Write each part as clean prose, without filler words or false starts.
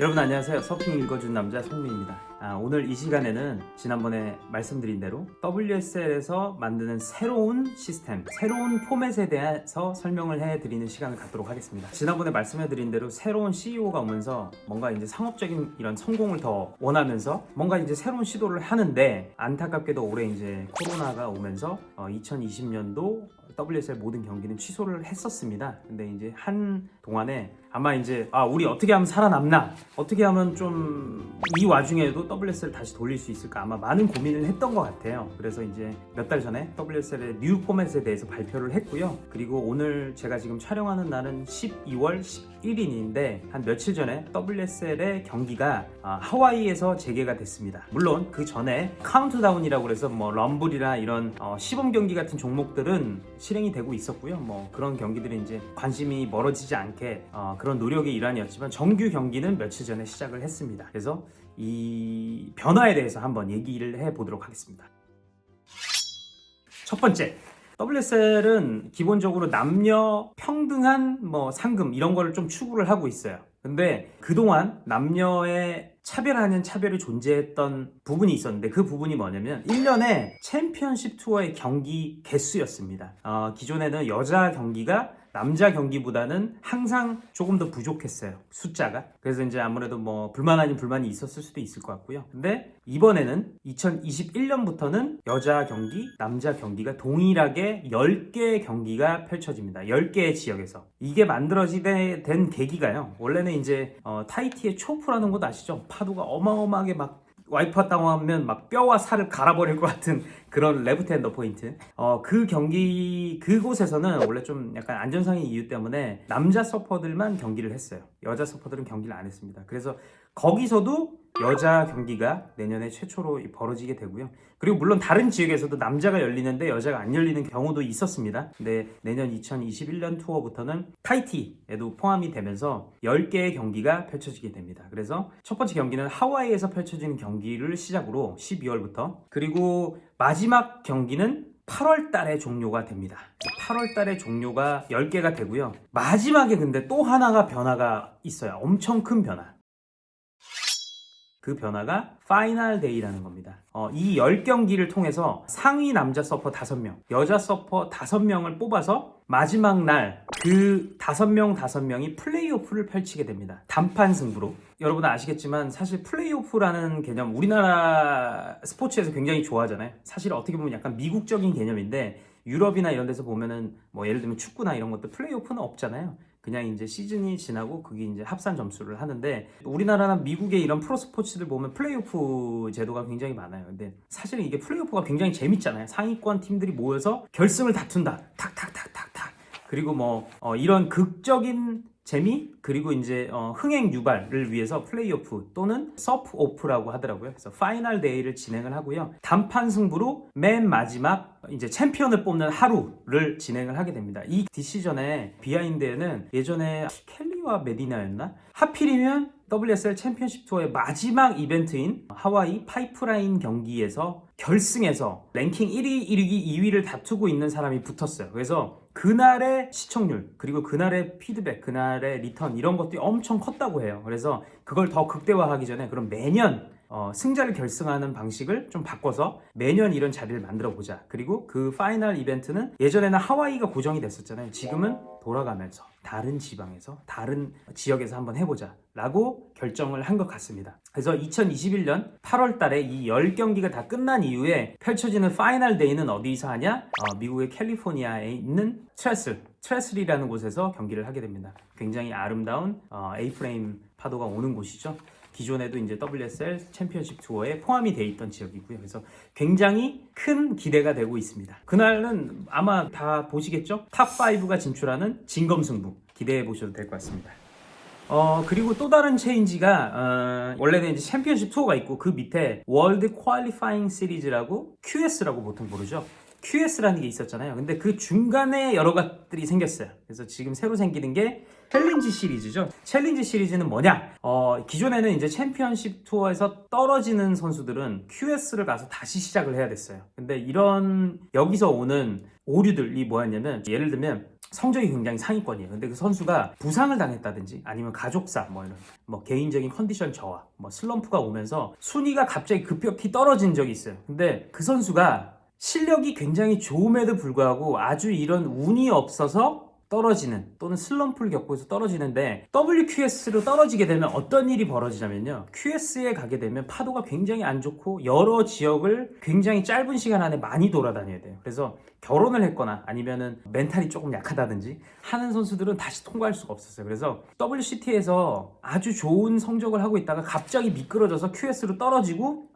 여러분 안녕하세요. 서핑 읽어준 남자 송민입니다. 오늘 이 시간에는 지난번에 말씀드린 대로 WSL에서 만드는 새로운 시스템, 새로운 포맷에 대해서 설명을 해드리는 시간을 갖도록 하겠습니다. 지난번에 말씀해드린 대로 새로운 CEO가 오면서 뭔가 이제 상업적인 이런 성공을 더 원하면서 뭔가 이제 새로운 시도를 하는데, 안타깝게도 올해 이제 코로나가 오면서 2020년도 WSL 모든 경기는 취소를 했었습니다. 근데 이제 한 동안에 아마 이제 우리 어떻게 하면 살아남나, 어떻게 하면 좀 이 와중에도 WSL 다시 돌릴 수 있을까, 아마 많은 고민을 했던 것 같아요. 그래서 이제 몇 달 전에 WSL의 뉴 포맷에 대해서 발표를 했고요. 그리고 오늘 제가 지금 촬영하는 날은 12월 11일인데 한 며칠 전에 WSL의 경기가 하와이에서 재개가 됐습니다. 물론 그 전에 카운트다운이라고 해서 뭐 럼블이나 이런 시범 경기 같은 종목들은 실행이 되고 있었고요. 뭐 그런 경기들이 이제 관심이 멀어지지 않게 그런 노력의 일환이었지만, 정규 경기는 며칠 전에 시작을 했습니다. 그래서 이 변화에 대해서 한번 얘기를 해보도록 하겠습니다. 첫 번째, WSL은 기본적으로 남녀 평등한 상금 이런 거를 좀 추구를 하고 있어요. 근데 그동안 남녀의 차별하는 차별이 존재했던 부분이 있었는데, 그 부분이 뭐냐면 1년에 챔피언십 투어의 경기 개수였습니다. 기존에는 여자 경기가 남자 경기보다는 항상 조금 더 부족했어요, 숫자가. 그래서 이제 아무래도 불만 아닌 불만이 있었을 수도 있을 것 같고요. 근데 이번에는 2021년부터는 여자 경기, 남자 경기가 동일하게 10개의 경기가 펼쳐집니다. 10개의 지역에서. 이게 만들어지게 된 계기가요, 원래는 이제 타이티의 초프라는 곳 아시죠? 파도가 어마어마하게 와이퍼 당하면 뼈와 살을 갈아버릴 것 같은 그런 레프트 핸더 포인트. 그 경기, 그곳에서는 원래 좀 약간 안전상의 이유 때문에 남자 서퍼들만 경기를 했어요. 여자 서퍼들은 경기를 안 했습니다. 그래서 거기서도 여자 경기가 내년에 최초로 벌어지게 되고요. 그리고 물론 다른 지역에서도 남자가 열리는데 여자가 안 열리는 경우도 있었습니다. 근데 내년 2021년 투어부터는 타이티에도 포함이 되면서 10개의 경기가 펼쳐지게 됩니다. 그래서 첫 번째 경기는 하와이에서 펼쳐지는 경기를 시작으로 12월부터, 그리고 마지막 경기는 8월 달에 종료가 됩니다. 8월 달에 종료가 10개가 되고요. 마지막에 근데 또 하나가 변화가 있어요. 엄청 큰 변화. 그 변화가 파이널 데이라는 겁니다. 이 10경기를 통해서 상위 남자 서퍼 5명, 여자 서퍼 5명을 뽑아서 마지막 날 그 5명이 플레이오프를 펼치게 됩니다. 단판 승부로. 여러분 아시겠지만 사실 플레이오프라는 개념 우리나라 스포츠에서 굉장히 좋아하잖아요. 사실 어떻게 보면 약간 미국적인 개념인데, 유럽이나 이런 데서 보면은 예를 들면 축구나 이런 것도 플레이오프는 없잖아요. 그냥 이제 시즌이 지나고 그게 이제 합산 점수를 하는데, 우리나라나 미국의 이런 프로 스포츠들 보면 플레이오프 제도가 굉장히 많아요. 근데 사실은 이게 플레이오프가 굉장히 재밌잖아요. 상위권 팀들이 모여서 결승을 다툰다. 탁탁탁탁탁. 그리고 이런 극적인 재미, 그리고 이제 흥행 유발을 위해서 플레이오프 또는 서프오프라고 하더라고요. 그래서 파이널 데이를 진행을 하고요. 단판 승부로 맨 마지막 이제 챔피언을 뽑는 하루를 진행을 하게 됩니다. 이 디시전의 비하인드에는 예전에 켈리와 메디나였나? 하필이면 WSL 챔피언십 투어의 마지막 이벤트인 하와이 파이프라인 경기에서 결승에서 랭킹 1위, 1위, 2위를 다투고 있는 사람이 붙었어요. 그래서 그날의 시청률, 그리고 그날의 피드백, 그날의 리턴, 이런 것들이 엄청 컸다고 해요. 그래서 그걸 더 극대화하기 전에 그럼 매년 승자를 결승하는 방식을 좀 바꿔서 매년 이런 자리를 만들어 보자. 그리고 그 파이널 이벤트는 예전에는 하와이가 고정이 됐었잖아요. 지금은 돌아가면서 다른 지방에서, 다른 지역에서 한번 해보자 라고 결정을 한 것 같습니다. 그래서 2021년 8월 달에 이 10경기가 다 끝난 이후에 펼쳐지는 파이널 데이는 어디서 하냐? 미국의 캘리포니아에 있는 트레슬이라는 곳에서 경기를 하게 됩니다. 굉장히 아름다운 A-프레임 파도가 오는 곳이죠. 기존에도 이제 WSL 챔피언십 투어에 포함이 돼 있던 지역이고요. 그래서 굉장히 큰 기대가 되고 있습니다. 그날은 아마 다 보시겠죠? 탑5가 진출하는 진검승부 기대해 보셔도 될 것 같습니다. 그리고 또 다른 체인지가 원래는 이제 챔피언십 투어가 있고 그 밑에 월드 퀄리파잉 시리즈라고 QS라고 보통 부르죠. QS라는 게 있었잖아요. 근데 그 중간에 여러 것들이 생겼어요. 그래서 지금 새로 생기는 게 챌린지 시리즈죠. 챌린지 시리즈는 뭐냐? 기존에는 이제 챔피언십 투어에서 떨어지는 선수들은 QS를 가서 다시 시작을 해야 됐어요. 근데 이런 여기서 오는 오류들이 뭐였냐면, 예를 들면 성적이 굉장히 상위권이에요. 근데 그 선수가 부상을 당했다든지 아니면 가족사 뭐 이런 뭐 개인적인 컨디션 저하 뭐 슬럼프가 오면서 순위가 갑자기 급격히 떨어진 적이 있어요. 근데 그 선수가 실력이 굉장히 좋음에도 불구하고 아주 이런 운이 없어서 떨어지는 또는 슬럼프를 겪고 있어 떨어지는데, WQS로 떨어지게 되면 어떤 일이 벌어지냐면요, QS에 가게 되면 파도가 굉장히 안 좋고 여러 지역을 굉장히 짧은 시간 안에 많이 돌아다녀야 돼요. 그래서 결혼을 했거나 아니면은 멘탈이 조금 약하다든지 하는 선수들은 다시 통과할 수가 없었어요. 그래서 WCT에서 아주 좋은 성적을 하고 있다가 갑자기 미끄러져서 QS로 떨어지고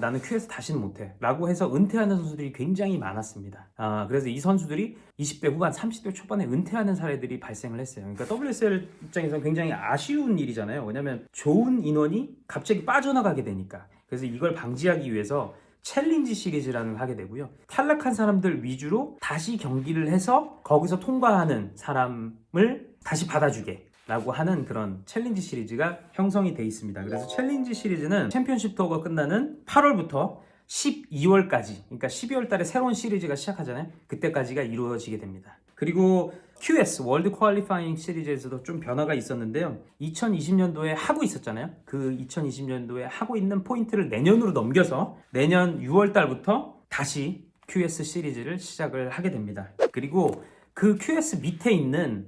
나는 QS 다시는 못해 라고 해서 은퇴하는 선수들이 굉장히 많았습니다. 그래서 이 선수들이 20대 후반 30대 초반에 은퇴하는 사례들이 발생을 했어요. 그러니까 WSL 입장에서는 굉장히 아쉬운 일이잖아요. 왜냐면 좋은 인원이 갑자기 빠져나가게 되니까. 그래서 이걸 방지하기 위해서 챌린지 시리즈라는 걸 하게 되고요, 탈락한 사람들 위주로 다시 경기를 해서 거기서 통과하는 사람을 다시 받아주게 라고 하는 그런 챌린지 시리즈가 형성이 돼 있습니다. 그래서 챌린지 시리즈는 챔피언십 투어가 끝나는 8월부터 12월까지, 그러니까 12월 달에 새로운 시리즈가 시작하잖아요. 그때까지가 이루어지게 됩니다. 그리고 QS 월드 퀄리파잉 시리즈에서도 좀 변화가 있었는데요, 2020년도에 하고 있었잖아요. 그 2020년도에 하고 있는 포인트를 내년으로 넘겨서 내년 6월 달부터 다시 QS 시리즈를 시작을 하게 됩니다. 그리고 그 QS 밑에 있는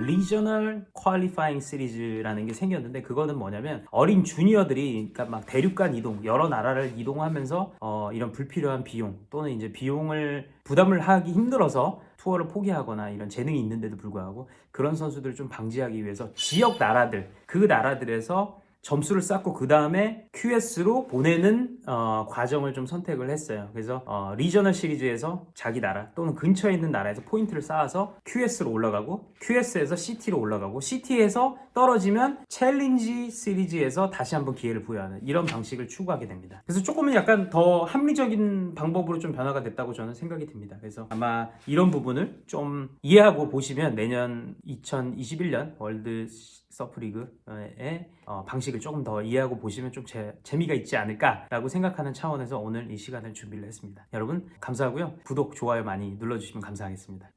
리저널 퀄리파잉 시리즈라는 게 생겼는데, 그거는 뭐냐면 어린 주니어들이 그러니까 막 대륙간 이동, 여러 나라를 이동하면서 이런 불필요한 비용 또는 이제 비용을 부담을 하기 힘들어서 투어를 포기하거나 이런 재능이 있는데도 불구하고 그런 선수들을 좀 방지하기 위해서 지역 나라들, 그 나라들에서 점수를 쌓고 그 다음에 QS로 보내는 과정을 좀 선택을 했어요. 그래서 리저널 시리즈에서 자기 나라 또는 근처에 있는 나라에서 포인트를 쌓아서 QS로 올라가고, QS에서 CT로 올라가고, CT에서 떨어지면 챌린지 시리즈에서 다시 한번 기회를 부여하는 이런 방식을 추구하게 됩니다. 그래서 조금은 약간 더 합리적인 방법으로 좀 변화가 됐다고 저는 생각이 듭니다. 그래서 아마 이런 부분을 좀 이해하고 보시면 내년 2021년 월드 서프리그의 방식을 조금 더 이해하고 보시면 좀 재미가 있지 않을까라고 생각하는 차원에서 오늘 이 시간을 준비를 했습니다. 여러분 감사하고요. 구독, 좋아요 많이 눌러주시면 감사하겠습니다.